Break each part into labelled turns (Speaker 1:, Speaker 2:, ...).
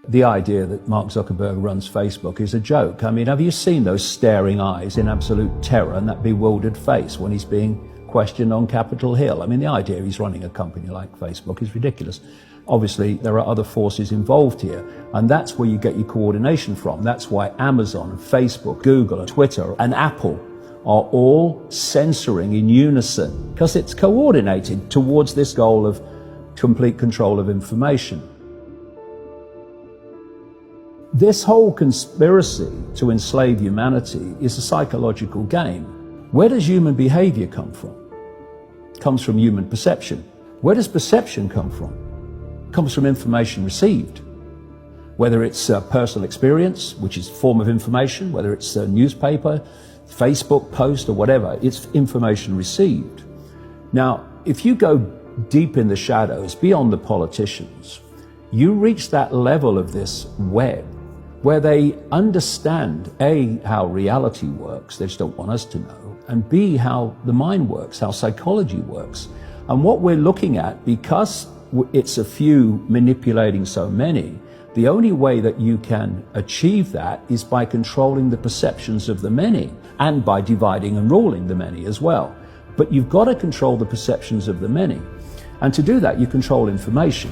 Speaker 1: The idea that Mark Zuckerberg runs Facebook is a joke. I mean, have you seen those staring eyes in absolute terror and that bewildered face when he's being questioned on Capitol Hill? I mean, the idea he's running a company like Facebook is ridiculous. Obviously, there are other forces involved here, and that's where you get your coordination from. That's why Amazon, and Facebook, Google, and Twitter, and Apple are all censoring in unison, because it's coordinated towards this goal of complete control of information. This whole conspiracy to enslave humanity is a psychological game. Where does human behavior come from? It comes from human perception. Where does perception come from? It comes from information received. Whether it's a personal experience, which is a form of information, whether it's a newspaper, Facebook post, or whatever, it's information received. Now, if you go deep in the shadows, beyond the politicians, you reach that level of this web where they understand, A, how reality works, they just don't want us to know, and B, how the mind works, how psychology works. And what we're looking at, because it's a few manipulating so many, the only way that you can achieve that is by controlling the perceptions of the many, and by dividing and ruling the many as well. But you've got to control the perceptions of the many. And to do that, you control information.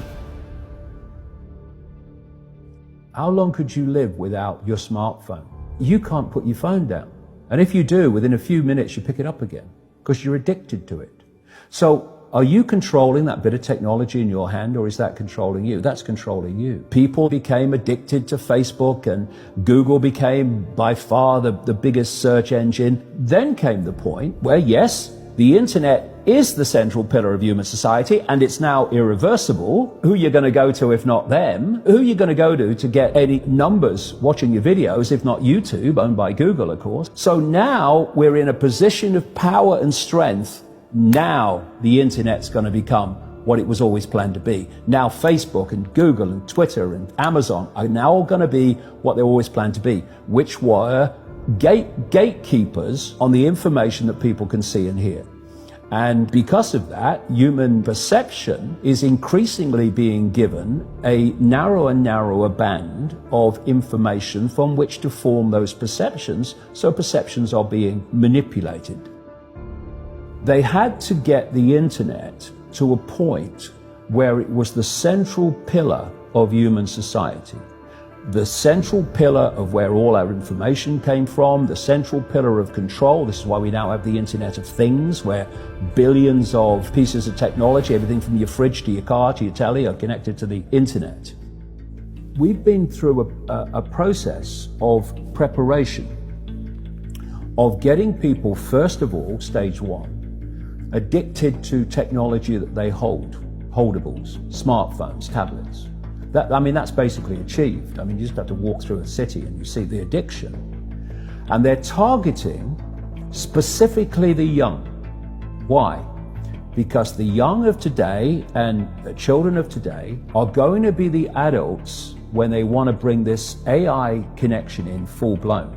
Speaker 1: How long could you live without your smartphone? You can't put your phone down. And if you do, within a few minutes, you pick it up again because you're addicted to it. So are you controlling that bit of technology in your hand, or is that controlling you? That's controlling you. People became addicted to Facebook, and Google became by far the biggest search engine. Then came the point where, yes, the internet is the central pillar of human society, and it's now irreversible. Who you're going to go to if not them? Who you're going to go to get any numbers watching your videos if not YouTube, owned by Google, of course. So now we're in a position of power and strength. Now the internet's going to become what it was always planned to be. Now Facebook and Google and Twitter and Amazon are now going to be what they always planned to be, which were gatekeepers on the information that people can see and hear. And because of that, human perception is increasingly being given a narrower and narrower band of information from which to form those perceptions, so perceptions are being manipulated. They had to get the internet to a point where it was the central pillar of human society. The central pillar of where all our information came from, the central pillar of control. This is why we now have the Internet of Things, where billions of pieces of technology, everything from your fridge to your car to your telly, are connected to the internet. We've been through a process of preparation, of getting people, first of all, stage one, addicted to technology that they hold, holdables, smartphones, tablets. That's basically achieved. You just have to walk through a city and you see the addiction. And they're targeting specifically the young. Why? Because the young of today and the children of today are going to be the adults when they want to bring this AI connection in full blown.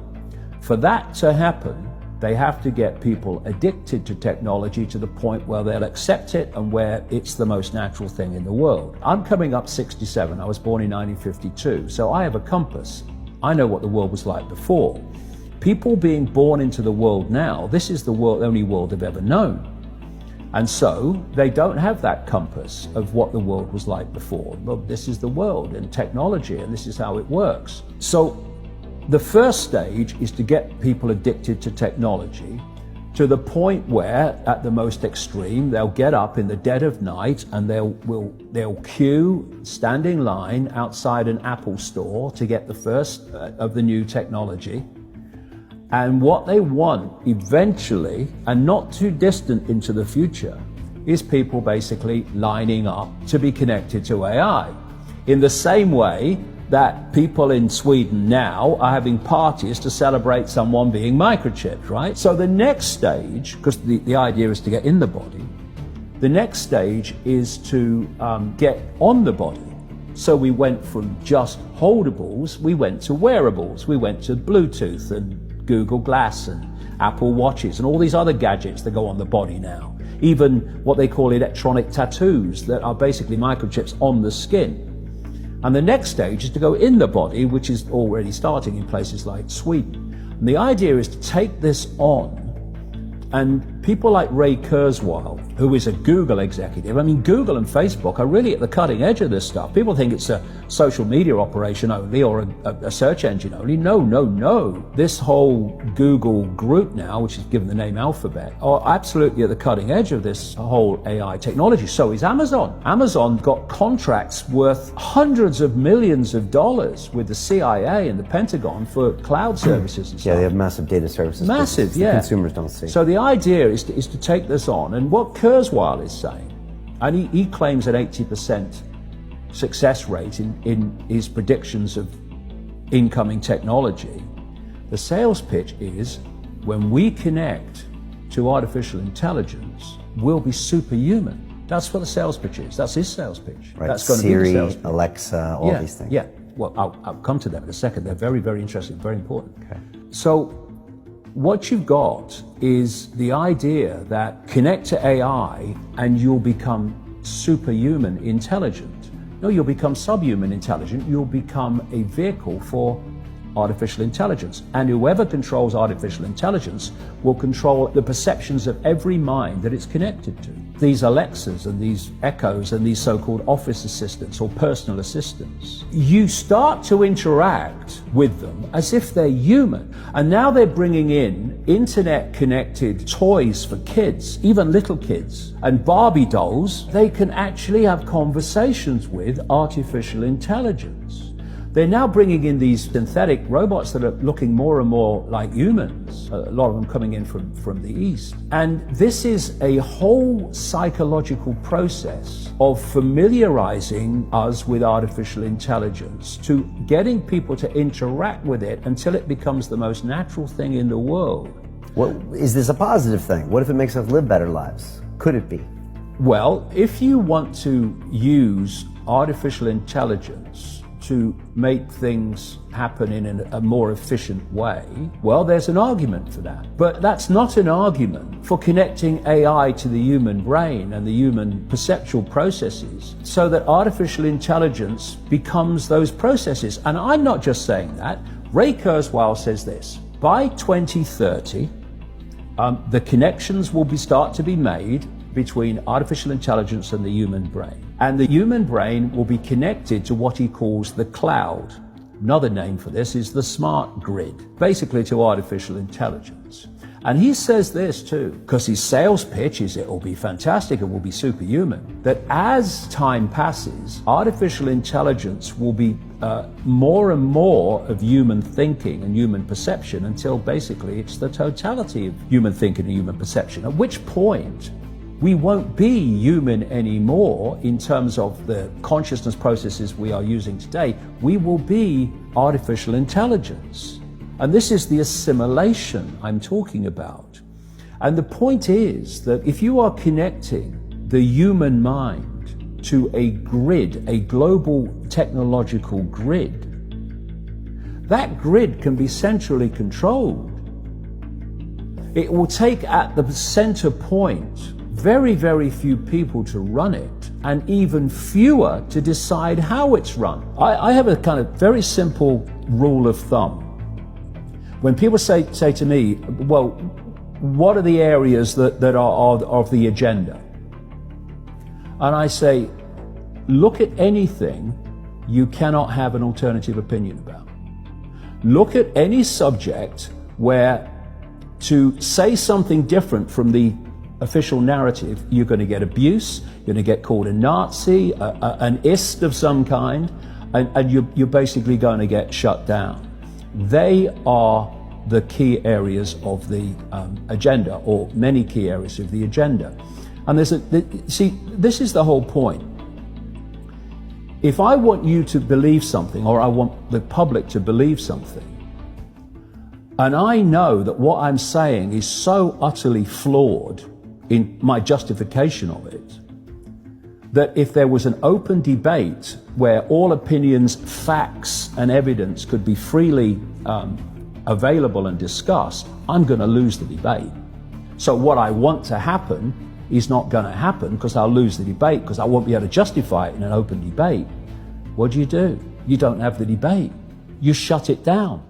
Speaker 1: For that to happen, they have to get people addicted to technology to the point where they'll accept it and where it's the most natural thing in the world. I'm coming up 67. I was born in 1952, so I have a compass. I know what the world was like before. People being born into the world now, this is the only world they've ever known. And so they don't have that compass of what the world was like before. Well, this is the world and technology, and this is how it works. So the first stage is to get people addicted to technology to the point where, at the most extreme, they'll get up in the dead of night and they'll queue, stand in line outside an Apple store to get the first of the new technology. And what they want eventually, and not too distant into the future, is people basically lining up to be connected to AI. In the same way that people in Sweden now are having parties to celebrate someone being microchipped, right? So the next stage, because the idea is to get in the body, the next stage is to get on the body. So we went from just holdables, we went to wearables, we went to Bluetooth and Google Glass and Apple Watches and all these other gadgets that go on the body now. Even what they call electronic tattoos that are basically microchips on the skin. And the next stage is to go in the body, which is already starting in places like Sweden. And the idea is to take this on, and people like Ray Kurzweil, who is a Google executive, I mean, Google and Facebook are really at the cutting edge of this stuff. People think it's a social media operation only, or a search engine only. No. This whole Google group now, which is given the name Alphabet, are absolutely at the cutting edge of this whole AI technology. So is Amazon. Amazon got contracts worth hundreds of millions of dollars with the CIA and the Pentagon for cloud services and stuff.
Speaker 2: Yeah, they have massive data services.
Speaker 1: Massive, yeah.
Speaker 2: Consumers don't see.
Speaker 1: So the idea is to take this on, and what Kurzweil is saying, and he claims an 80% success rate in his predictions of incoming technology. The sales pitch is, when we connect to artificial intelligence, we'll be superhuman. That's what the sales pitch is. That's his sales pitch.
Speaker 2: Right.
Speaker 1: That's going
Speaker 2: Siri,
Speaker 1: to be the sales pitch.
Speaker 2: Alexa, all these things.
Speaker 1: Yeah. Well, I'll come to them in a second. They're very, very interesting, very important.
Speaker 2: Okay.
Speaker 1: So what you've got is the idea that connect to AI and you'll become superhuman intelligent. No, you'll become subhuman intelligent. You'll become a vehicle for artificial intelligence. And whoever controls artificial intelligence will control the perceptions of every mind that it's connected to. These Alexas and these Echoes and these so-called office assistants or personal assistants, you start to interact with them as if they're human. And now they're bringing in internet-connected toys for kids, even little kids, and Barbie dolls they can actually have conversations with artificial intelligence. They're now bringing in these synthetic robots that are looking more and more like humans, a lot of them coming in from the East. And this is a whole psychological process of familiarizing us with artificial intelligence, to getting people to interact with it until it becomes the most natural thing in the world.
Speaker 2: Well, is this a positive thing? What if it makes us live better lives? Could it be?
Speaker 1: Well, if you want to use artificial intelligence to make things happen in a more efficient way, well, there's an argument for that. But that's not an argument for connecting AI to the human brain and the human perceptual processes so that artificial intelligence becomes those processes. And I'm not just saying that. Ray Kurzweil says this: by 2030, the connections will start to be made between artificial intelligence and the human brain. And the human brain will be connected to what he calls the cloud. Another name for this is the smart grid, basically to artificial intelligence. And he says this too, because his sales pitch is it will be fantastic, it will be superhuman, that as time passes, artificial intelligence will be more and more of human thinking and human perception until basically it's the totality of human thinking and human perception, at which point we won't be human anymore in terms of the consciousness processes we are using today. We will be artificial intelligence. And this is the assimilation I'm talking about. And the point is that if you are connecting the human mind to a grid, a global technological grid, that grid can be centrally controlled. It will take at the center point very, very few people to run it, and even fewer to decide how it's run. I have a kind of very simple rule of thumb. When people say to me, well, what are the areas that are of the agenda? And I say, look at anything you cannot have an alternative opinion about. Look at any subject where to say something different from the official narrative, you're going to get abuse, you're going to get called a Nazi, an ist of some kind, and you're basically going to get shut down. They are the key areas of the agenda, or many key areas of the agenda. And see, this is the whole point. If I want you to believe something, or I want the public to believe something, and I know that what I'm saying is so utterly flawed in my justification of it, that if there was an open debate where all opinions, facts and evidence could be freely available and discussed, I'm going to lose the debate. So what I want to happen is not going to happen because I'll lose the debate, because I won't be able to justify it in an open debate. What do? You don't have the debate. You shut it down.